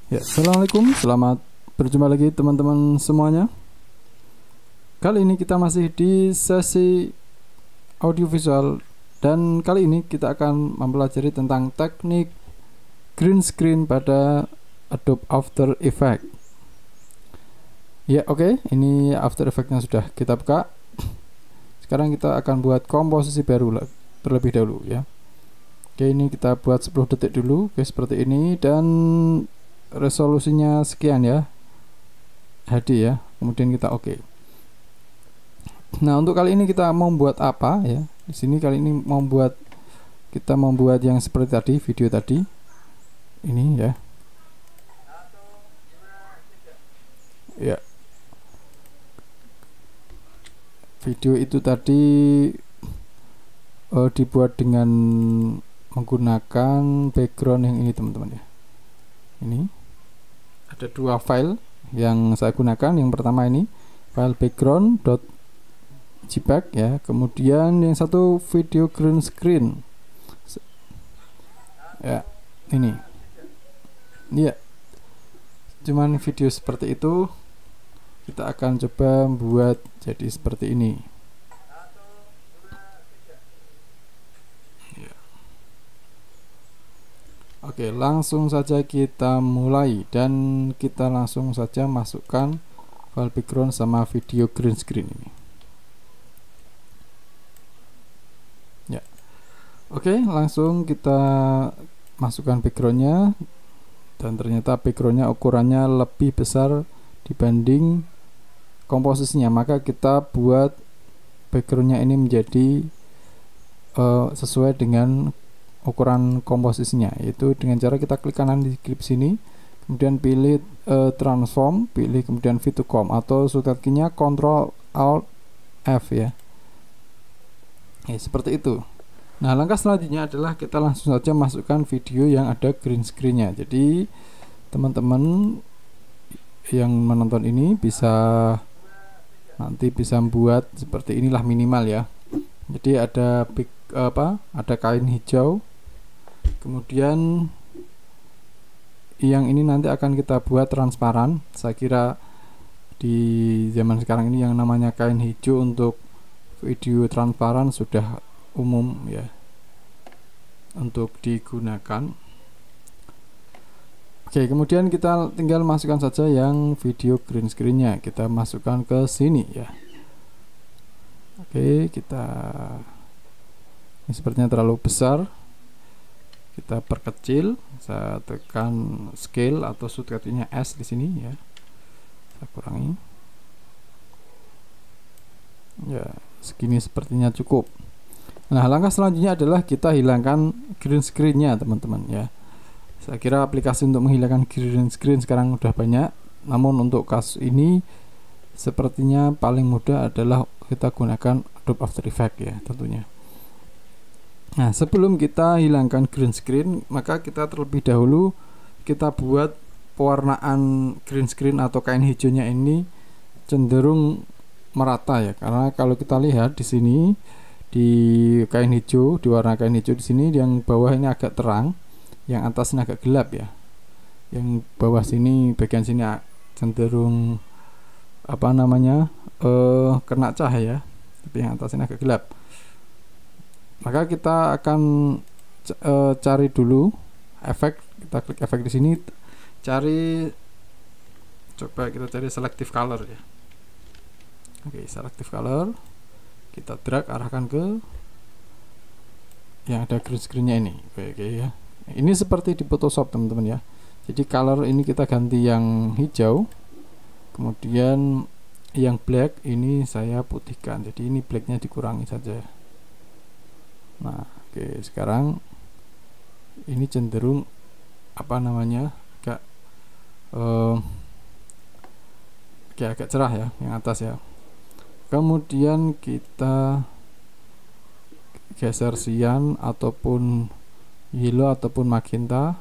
Ya, assalamualaikum, selamat berjumpa lagi teman-teman semuanya. Kali ini kita masih di sesi audiovisual dan kali ini kita akan mempelajari tentang teknik green screen pada Adobe After Effects. Ya, oke, ini After Effects-nya sudah kita buka. Sekarang kita akan buat komposisi baru terlebih dahulu ya. Oke, ini kita buat 10 detik dulu, oke, seperti ini, dan resolusinya sekian ya, HD ya. Kemudian kita oke. Nah, untuk kali ini kita mau buat apa ya? Di sini kali ini kita membuat yang seperti tadi, video tadi. Ini ya. Ya. Video itu tadi dibuat dengan menggunakan background yang ini, teman-teman ya. Ini ada dua file yang saya gunakan. Yang pertama ini file background.jpg ya, kemudian yang satu video green screen ya, ini ya, cuman video seperti itu. Kita akan coba buat jadi seperti ini ya. Oke, langsung saja kita mulai dan kita langsung saja masukkan file background sama video green screen ini ya. Oke, langsung kita masukkan backgroundnya, dan ternyata backgroundnya ukurannya lebih besar dibanding komposisinya. Maka kita buat backgroundnya ini menjadi sesuai dengan ukuran komposisinya, yaitu dengan cara kita klik kanan di klip sini, kemudian pilih transform, pilih kemudian fit to comp, atau shortcut key-nya Ctrl Alt F ya. Seperti itu. Nah, langkah selanjutnya adalah kita langsung saja masukkan video yang ada green screen-nya. Jadi teman-teman yang menonton ini nanti bisa membuat seperti inilah minimal ya. Jadi ada kain hijau, kemudian yang ini nanti akan kita buat transparan. Saya kira di zaman sekarang ini yang namanya kain hijau untuk video transparan sudah umum ya untuk digunakan. Oke, kemudian kita tinggal masukkan saja yang video green screen-nya. Kita masukkan ke sini ya. Oke, ini sepertinya terlalu besar. Kita perkecil. Saya tekan scale atau shortcut-nya S di sini ya. Saya kurangi. Ya, segini sepertinya cukup. Nah, langkah selanjutnya adalah kita hilangkan green screen-nya, teman-teman ya. Saya kira aplikasi untuk menghilangkan green screen sekarang udah banyak, namun untuk kasus ini sepertinya paling mudah adalah kita gunakan Adobe After Effects ya tentunya. Nah, sebelum kita hilangkan green screen, maka kita terlebih dahulu kita buat pewarnaan green screen atau kain hijaunya ini cenderung merata ya, karena kalau kita lihat di sini di kain hijau, di warna kain hijau di sini yang bawah ini agak terang, yang atas ini agak gelap ya. Yang bawah sini, bagian sini cenderung kena cahaya, tapi yang atas ini agak gelap. Maka kita akan cari dulu efek. Kita klik efek di sini, coba kita cari selective color ya. Oke, selective color, kita drag arahkan ke yang ada green screen-nya ini. Oke ya. Ini seperti di Photoshop, teman-teman ya. Jadi color ini kita ganti yang hijau, kemudian yang black ini saya putihkan. Jadi ini blacknya dikurangi saja. Nah, oke, sekarang ini cenderung agak cerah ya, yang atas ya. Kemudian kita geser cyan ataupun yellow ataupun magenta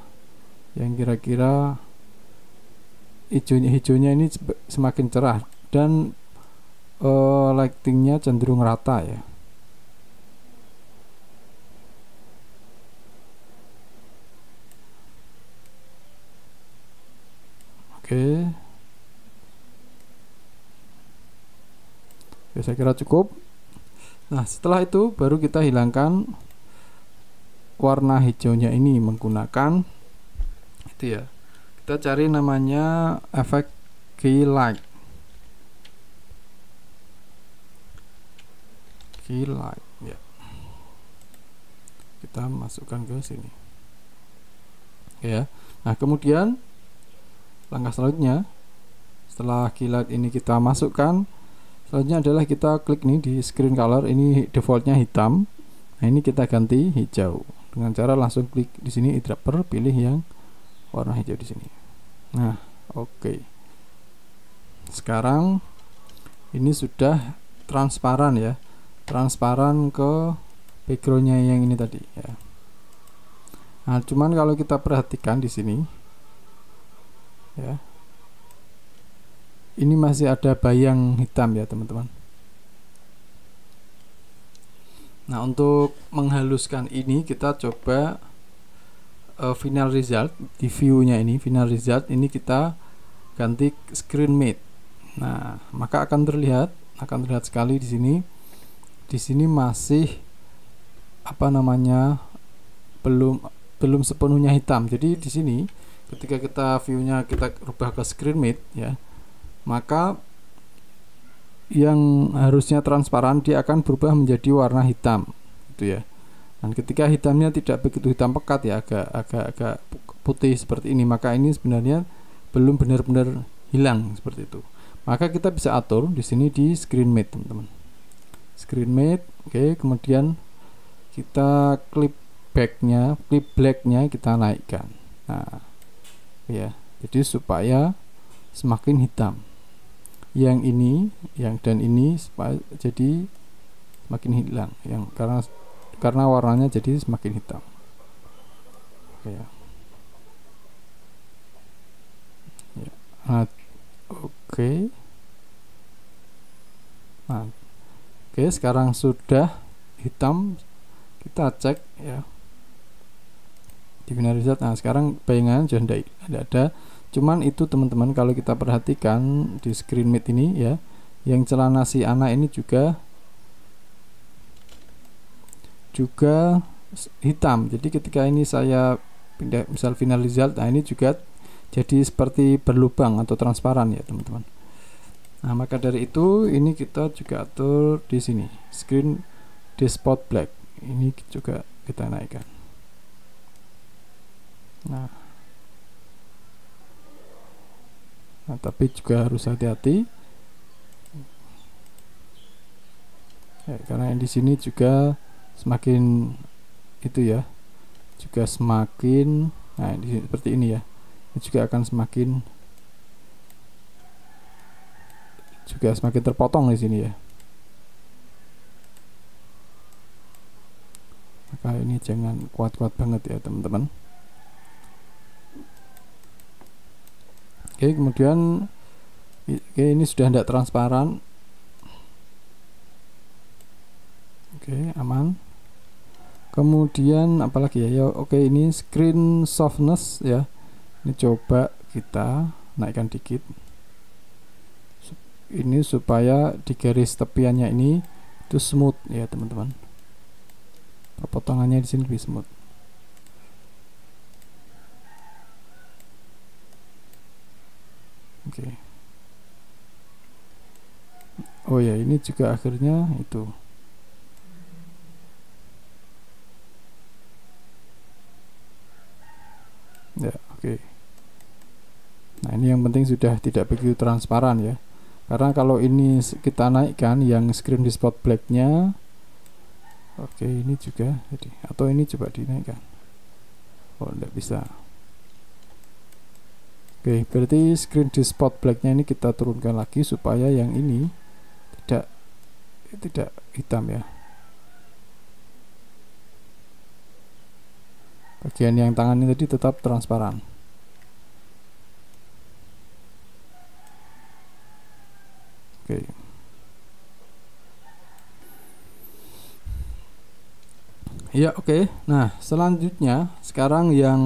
yang kira-kira hijaunya ini semakin cerah dan lightingnya cenderung rata ya. Oke. Oke, saya kira cukup. Nah, setelah itu baru kita hilangkan warna hijaunya ini menggunakan itu ya. Kita cari namanya efek key light. Key light ya. Kita masukkan ke sini. Ya. Nah, kemudian langkah selanjutnya setelah key light ini kita masukkan, selanjutnya adalah kita klik nih di screen color, ini defaultnya hitam. Nah, ini kita ganti hijau dengan cara langsung klik di sini eyedropper, pilih yang warna hijau di sini. Nah, oke. Sekarang ini sudah transparan ya, transparan ke backgroundnya yang ini tadi ya. Nah, cuman kalau kita perhatikan di sini ya, ini masih ada bayang hitam ya teman-teman. Nah, untuk menghaluskan ini kita coba final result di view-nya ini, final result ini kita ganti screen mate. Nah, maka akan terlihat sekali di sini. Di sini masih apa namanya, belum sepenuhnya hitam. Jadi di sini ketika kita view-nya kita rubah ke screen mate ya, maka yang harusnya transparan dia akan berubah menjadi warna hitam gitu ya. Dan ketika hitamnya tidak begitu hitam pekat ya, agak putih seperti ini, maka ini sebenarnya belum benar-benar hilang seperti itu. Maka kita bisa atur di sini di screen mate teman-teman. Screen mate, oke, kemudian kita clip blacknya kita naikkan. Nah, ya, jadi supaya semakin hitam. Yang ini, dan ini supaya jadi semakin hilang, yang karena warnanya jadi semakin hitam. Ya. Ya. Nah, oke. Nah, oke, sekarang sudah hitam. Kita cek ya di final result. Nah, sekarang bayangan sudah ada. Cuman itu teman-teman, kalau kita perhatikan di screen mate ini ya, yang celana si anak ini juga hitam. Jadi ketika ini saya pindah misal final result, nah ini juga jadi seperti berlubang atau transparan ya teman-teman. Nah, maka dari itu ini kita juga atur di sini screen despot black, ini juga kita naikkan. Nah, tapi juga harus hati-hati ya, karena yang di sini juga semakin itu ya, juga semakin, nah di sini seperti ini ya, ini juga akan semakin terpotong di sini ya. Maka ini jangan kuat-kuat banget ya teman-teman. Oke, kemudian ini sudah tidak transparan. Oke, aman. Kemudian apalagi ya? Oke, ini screen softness ya. Ini coba kita naikkan dikit. Ini supaya di garis tepiannya ini itu smooth ya teman-teman. Potongannya di sini lebih smooth. Oke. Oh ya, ini juga akhirnya itu. Ya, oke. Nah, ini yang penting sudah tidak begitu transparan ya. Karena kalau ini kita naikkan yang screen despot blacknya, oke, ini juga jadi, atau ini coba dinaikkan. Oh, tidak bisa. Oke, berarti screen despot blacknya ini kita turunkan lagi supaya yang ini tidak hitam ya. Bagian yang tangan ini tadi tetap transparan. Oke. Ya, oke. Nah, selanjutnya sekarang yang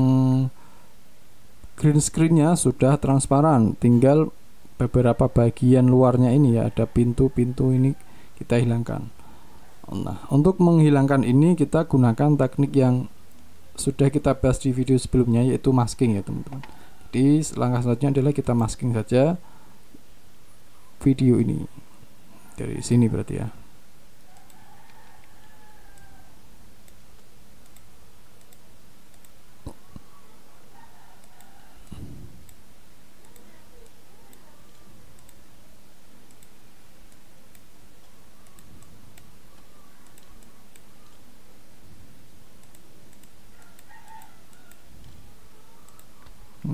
green screen-nya sudah transparan, tinggal beberapa bagian luarnya ini ya, ada pintu-pintu ini kita hilangkan. Nah, untuk menghilangkan ini kita gunakan teknik yang sudah kita bahas di video sebelumnya, yaitu masking ya teman-teman. Jadi langkah selanjutnya adalah kita masking saja video ini dari sini berarti ya.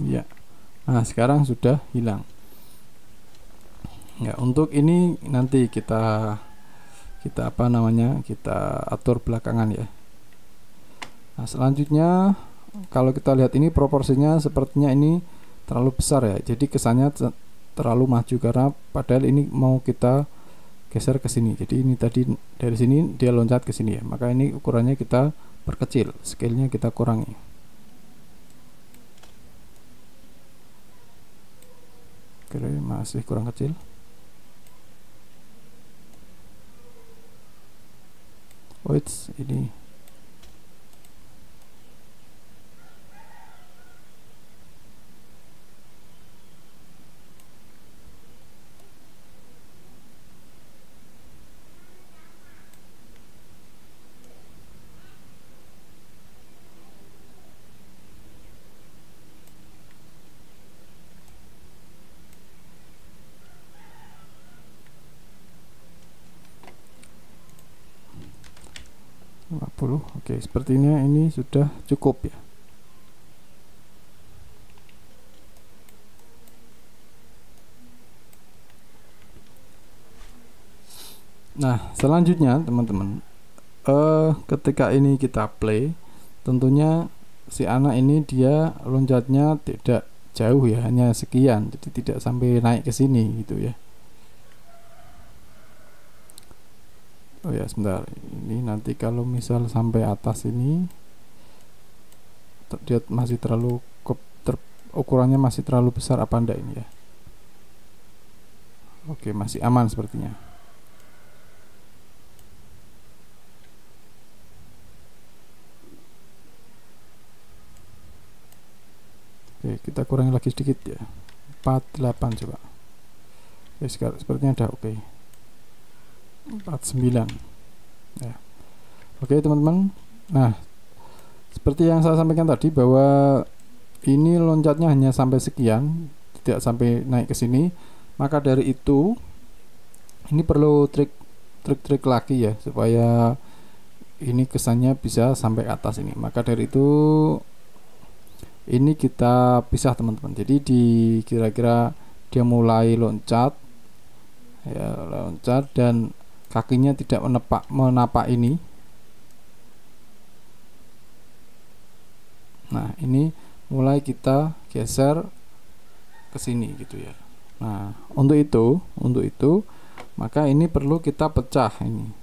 Ya, nah sekarang sudah hilang. Ya, untuk ini nanti kita apa namanya, kita atur belakangan ya. Nah, selanjutnya kalau kita lihat ini proporsinya sepertinya ini terlalu besar ya. Jadi kesannya terlalu maju, karena padahal ini mau kita geser ke sini. Jadi ini tadi dari sini dia loncat ke sini ya. Maka ini ukurannya kita perkecil, scale-nya kita kurangi. Oke, masih kurang kecil. Wait, ini oke, sepertinya ini sudah cukup ya. Nah, selanjutnya teman-teman, ketika ini kita play, tentunya si anak ini dia loncatnya tidak jauh ya, hanya sekian, jadi tidak sampai naik ke sini gitu ya. Oh ya, sebentar, ini nanti kalau misal sampai atas ini dia masih terlalu ukurannya masih terlalu besar apa enggak ini ya. Oke, masih aman sepertinya. Oke, kita kurangi lagi sedikit ya, 48 coba. Oke, sekarang sepertinya udah oke. 49 ya. Oke teman-teman, nah seperti yang saya sampaikan tadi bahwa ini loncatnya hanya sampai sekian, tidak sampai naik ke sini. Maka dari itu ini perlu trik lagi ya, supaya ini kesannya bisa sampai atas ini. Maka dari itu ini kita pisah teman-teman. Jadi di kira-kira dia mulai loncat ya, loncat dan kakinya tidak menapak ini. Nah, ini mulai kita geser ke sini gitu ya. Nah, untuk itu maka ini perlu kita pecah ini.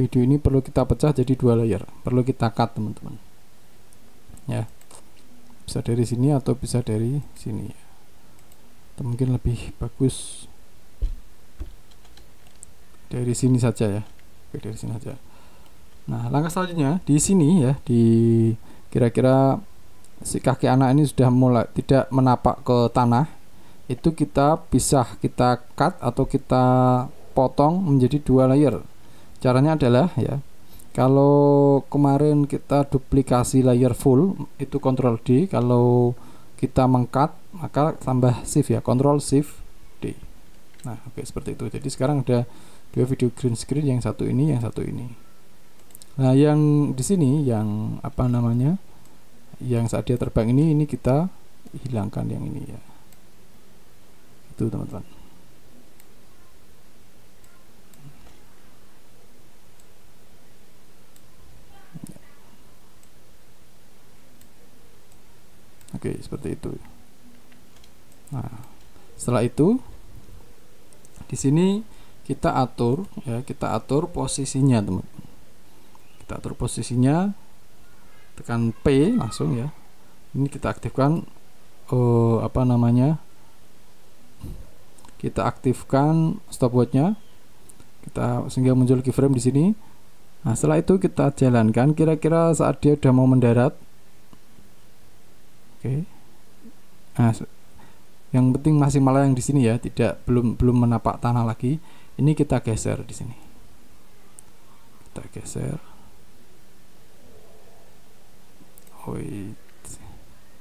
Video ini perlu kita pecah jadi 2 layer. Perlu kita cut teman-teman. Ya. Bisa dari sini atau bisa dari sini ya. Atau mungkin lebih bagus dari sini saja ya. Oke, dari sini saja. Nah, langkah selanjutnya di sini ya, di kira-kira si kaki anak ini sudah mulai tidak menapak ke tanah. Itu kita pisah, kita cut atau kita potong menjadi 2 layer. Caranya adalah ya, kalau kemarin kita duplikasi layer full itu Ctrl D, kalau kita mengcut maka tambah shift ya, Ctrl Shift D. Nah, oke, seperti itu. Jadi sekarang ada 2 video green screen, yang satu ini, yang satu ini. Nah, yang di sini yang apa namanya, yang saat dia terbang ini kita hilangkan yang ini ya. Itu teman-teman. Oke, seperti itu. Nah, setelah itu di sini kita atur ya, kita atur posisinya teman-teman. Kita atur posisinya, tekan P langsung ya. Ini kita aktifkan apa namanya, kita aktifkan stopwatchnya, kita sehingga muncul keyframe di sini. Nah, setelah itu kita jalankan kira-kira saat dia udah mau mendarat. Oke. Nah, yang penting masih melayang di sini ya, belum menapak tanah lagi. Ini kita geser di sini. Kita geser. Wait.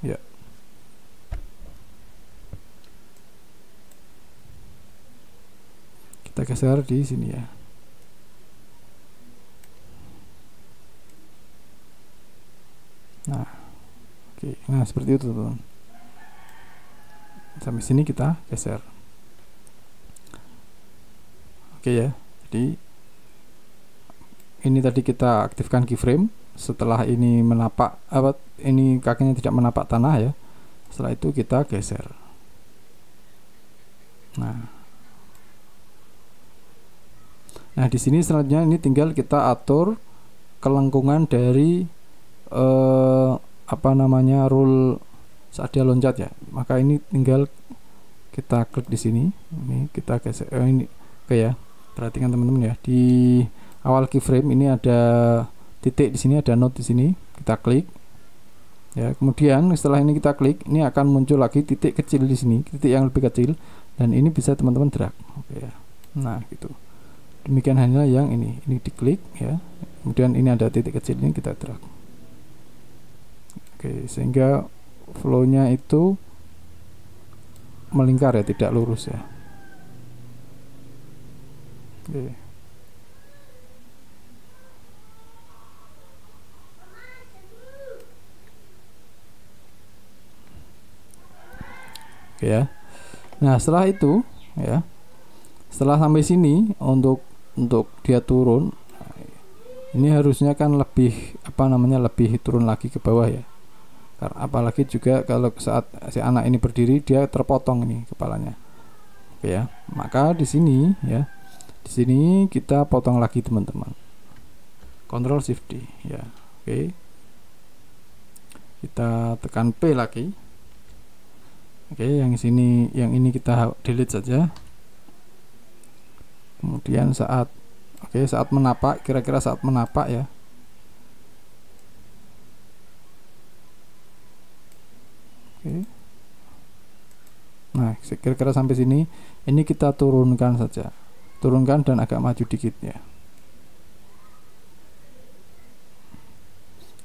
Ya. Kita geser di sini ya. Nah, oke. Nah, seperti itu, teman-teman. Sampai sini kita geser. Oke ya. Jadi ini tadi kita aktifkan keyframe. Setelah ini menapak ini kakinya tidak menapak tanah ya. Setelah itu kita geser. Nah, di sini selanjutnya ini tinggal kita atur kelengkungan dari apa namanya, rule saat dia loncat ya. Maka ini tinggal kita klik di sini. Ini kita geser ini oke ya. Perhatikan teman-teman ya. Di awal keyframe ini ada titik di sini, ada note di sini. Kita klik. Ya, kemudian setelah ini kita klik, ini akan muncul lagi titik kecil di sini, titik yang lebih kecil, dan ini bisa teman-teman drag. Oke ya. Nah, gitu. Demikian hanya yang ini diklik ya. Kemudian ini ada titik kecil, ini kita drag. Oke, sehingga flow-nya itu melingkar ya, tidak lurus ya. Oke. Oke ya. Nah, setelah itu ya, setelah sampai sini untuk dia turun, ini harusnya kan lebih apa namanya, lebih turun lagi ke bawah ya. Karena apalagi juga kalau saat si anak ini berdiri, dia terpotong ini kepalanya. Oke ya. Maka di sini ya, di sini kita potong lagi teman-teman. Ctrl Shift D ya. Oke. Kita tekan P lagi. Oke, yang sini, yang ini kita delete saja. Kemudian saat menapak, kira-kira saat menapak ya. Oke. Nah, kira-kira sampai sini, ini kita turunkan saja. Turunkan dan agak maju dikit ya.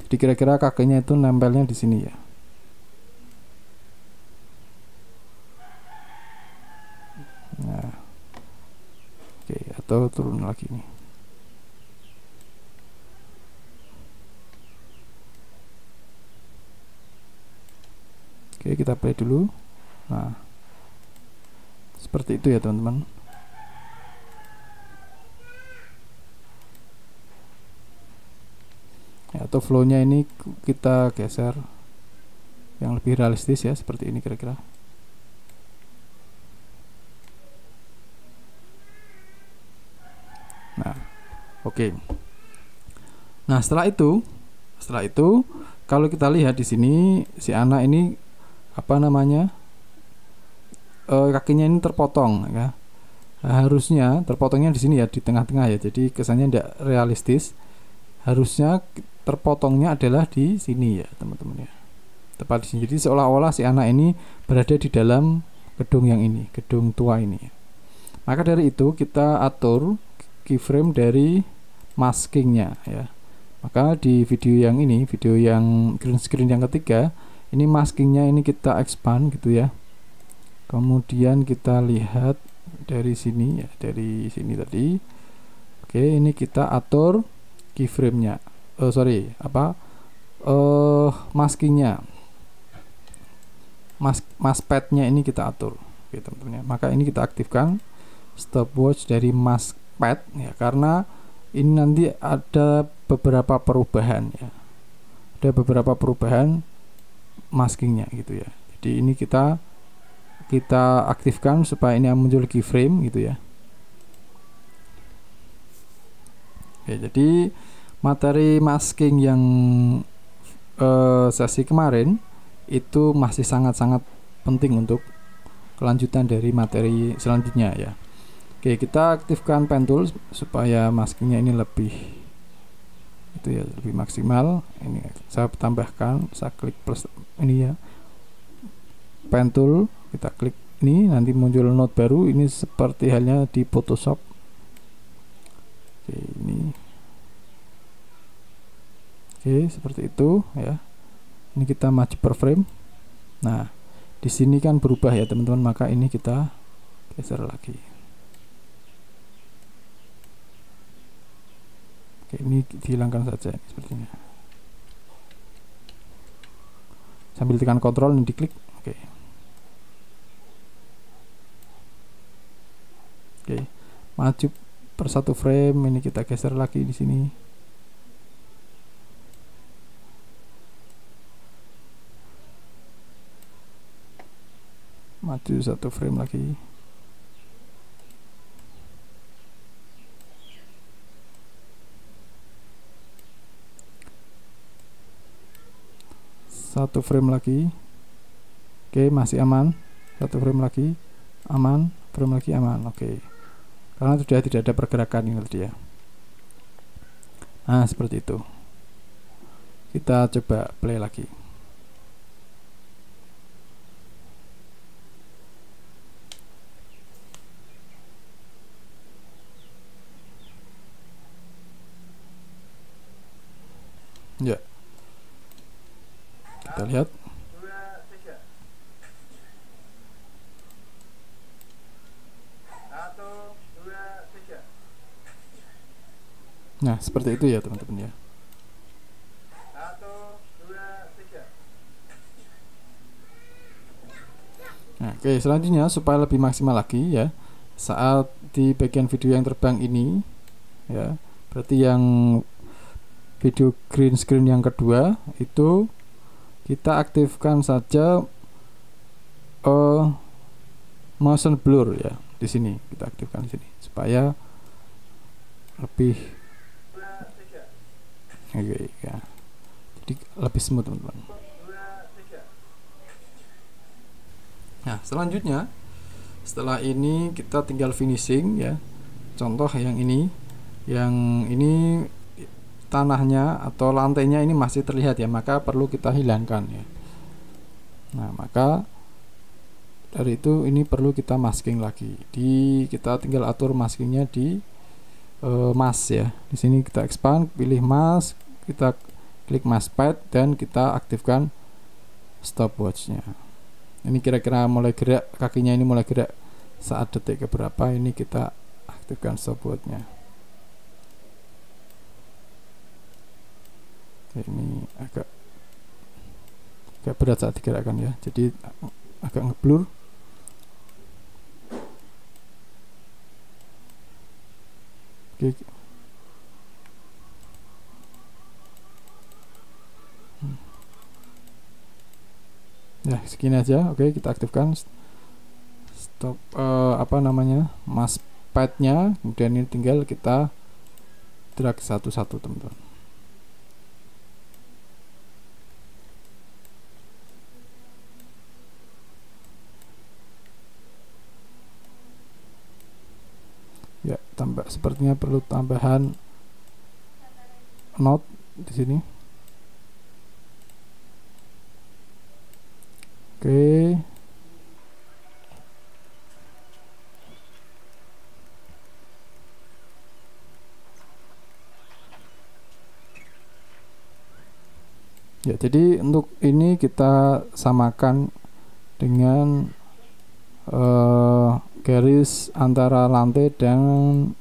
Jadi kira-kira kakinya itu nempelnya di sini ya. Nah. Oke, atau turun lagi nih. Oke, kita play dulu. Nah, seperti itu ya teman-teman. Ya, atau flow-nya ini kita geser yang lebih realistis ya, seperti ini kira-kira. Nah, oke. Nah, setelah itu kalau kita lihat di sini, si anak ini apa namanya, kakinya ini terpotong ya. Harusnya terpotongnya di sini ya, di tengah-tengah ya. Jadi kesannya tidak realistis. Harusnya terpotongnya adalah di sini ya teman-teman ya, tepat di sini. Jadi seolah-olah si anak ini berada di dalam gedung yang ini, gedung tua ini ya. Maka dari itu kita atur keyframe dari maskingnya ya. Maka di video yang ini, video yang green screen yang ketiga, ini maskingnya ini kita expand gitu ya. Kemudian kita lihat dari sini ya, dari sini tadi. Oke, ini kita atur keyframe-nya. Maskingnya. Maskpad-nya ini kita atur. Oke, teman-teman ya. Maka ini kita aktifkan stopwatch dari maskpad ya, karena ini nanti ada beberapa perubahan ya. Ada beberapa perubahan maskingnya gitu ya. Jadi ini kita aktifkan supaya ini muncul keyframe gitu ya. Oke, jadi materi masking yang sesi kemarin itu masih sangat-sangat penting untuk kelanjutan dari materi selanjutnya ya. Oke, kita aktifkan pen tool supaya maskingnya ini lebih lebih maksimal. Ini saya tambahkan, saya klik plus ini ya, pen tool, kita klik ini, nanti muncul note baru. Ini seperti halnya di Photoshop. Oke, ini seperti itu ya. Ini kita maju per frame. Nah, di sini kan berubah ya teman-teman, maka ini kita geser lagi. Oke, ini dihilangkan saja ini sepertinya. Sambil tekan kontrol ini diklik. Oke, maju per satu frame, ini kita geser lagi di sini. Maju satu frame lagi. Satu frame lagi. Oke, masih aman. Satu frame lagi aman, frame lagi aman. Oke, karena sudah tidak ada pergerakan ini tadi ya. Nah, seperti itu. Kita coba play lagi. Ya, kita lihat. Nah, seperti itu ya teman-teman ya. Nah, oke, selanjutnya supaya lebih maksimal lagi ya, saat di bagian video yang terbang ini ya, berarti yang video green screen yang kedua itu kita aktifkan saja motion blur ya. Di sini kita aktifkan di sini supaya lebih ya. Jadi lebih smooth teman-teman. Nah, selanjutnya setelah ini kita tinggal finishing ya. Contoh yang ini tanahnya atau lantainya ini masih terlihat ya, maka perlu kita hilangkan ya. Nah, maka dari itu ini perlu kita masking lagi. Kita tinggal atur maskingnya di mask ya. Di sini kita expand, pilih mask, kita klik mask pad dan kita aktifkan stopwatchnya. Ini kira-kira mulai gerak, kakinya ini mulai gerak saat detik keberapa, ini kita aktifkan stopwatchnya. Ini agak berat saat digerakkan ya, jadi agak ngeblur. Oke. Ya, segini aja. Oke, kita aktifkan stop mask padnya, kemudian ini tinggal kita drag satu-satu teman-teman. Ya, sepertinya perlu tambahan note di sini. Oke. Ya, jadi untuk ini kita samakan dengan garis antara lantai dan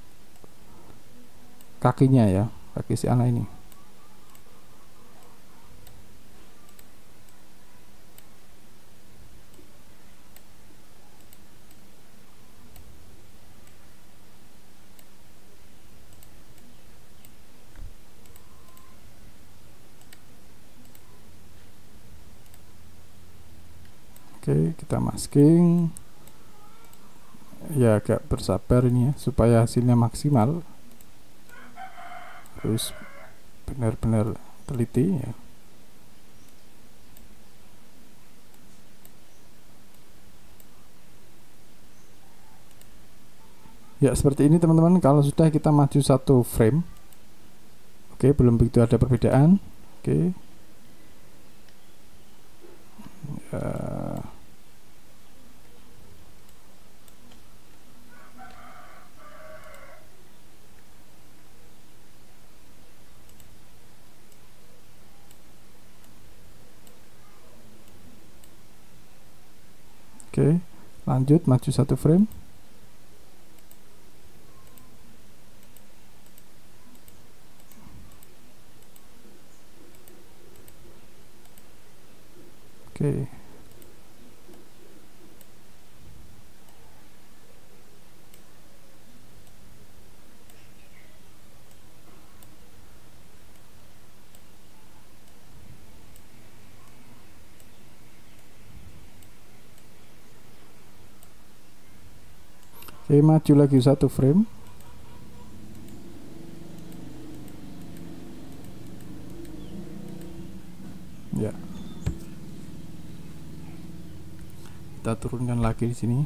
kakinya ya, kaki si anak ini. Oke, kita masking ya, agak bersabar ini ya supaya hasilnya maksimal, harus benar-benar teliti ya. Ya seperti ini teman-teman. Kalau sudah kita maju satu frame, oke, belum begitu ada perbedaan. Oke, oke, lanjut maju satu frame. Oke. Oke, maju lagi satu frame. Ya. Kita turunkan lagi di sini.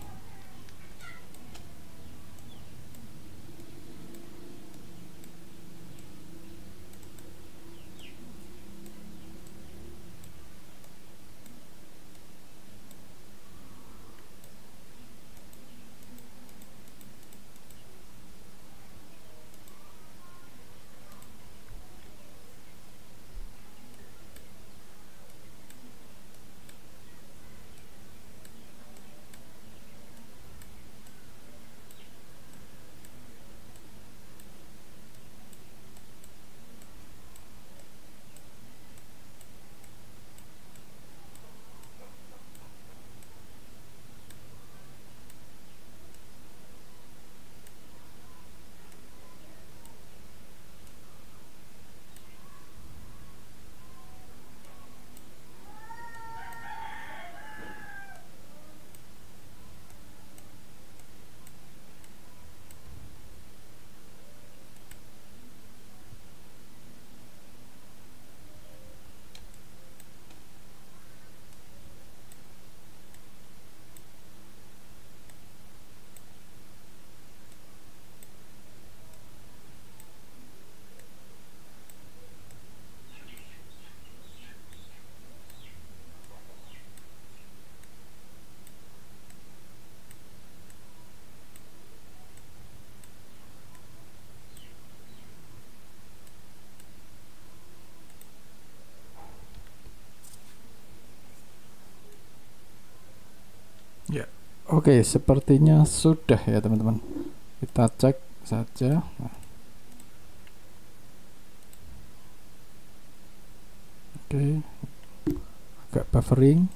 Ya, oke, sepertinya sudah ya teman-teman. Kita cek saja. Nah, oke, agak buffering.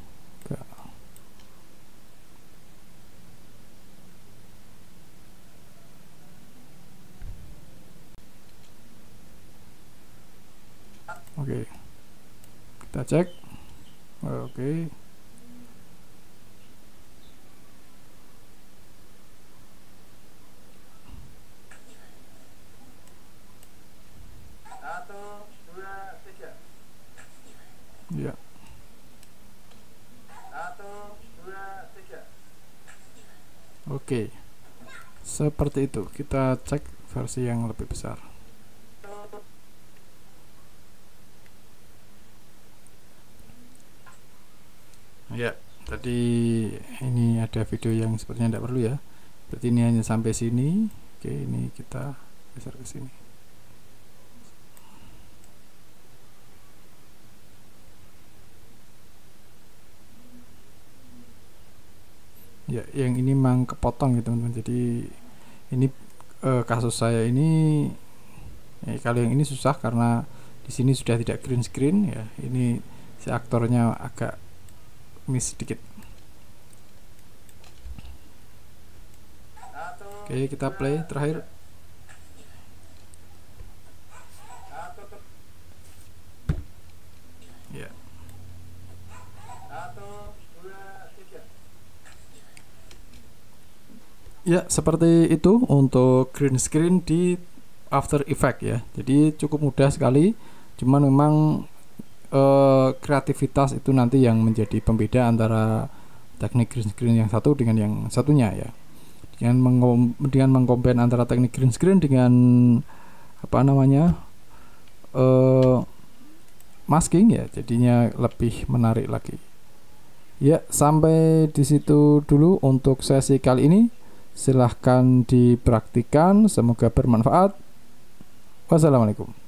Oke, kita cek. Oke. Ya. Oke. Seperti itu. Kita cek versi yang lebih besar. Ya, tadi ini ada video yang sepertinya tidak perlu ya. Berarti ini hanya sampai sini. Oke, ini kita geser ke sini. Ya, yang ini memang kepotong gitu teman-teman. Jadi ini kasus saya ini kalau yang ini susah karena di sini sudah tidak green screen ya. Ini si aktornya agak miss sedikit. Oke, kita play terakhir. Ya. Ya, seperti itu untuk green screen di After Effects ya. Jadi cukup mudah sekali. Cuman memang kreativitas itu nanti yang menjadi pembeda antara teknik green screen yang satu dengan yang satunya ya. dengan mengcombine antara teknik green screen dengan masking ya, jadinya lebih menarik lagi. Ya, sampai di situ dulu untuk sesi kali ini. Silahkan dipraktikkan, semoga bermanfaat. Wassalamualaikum.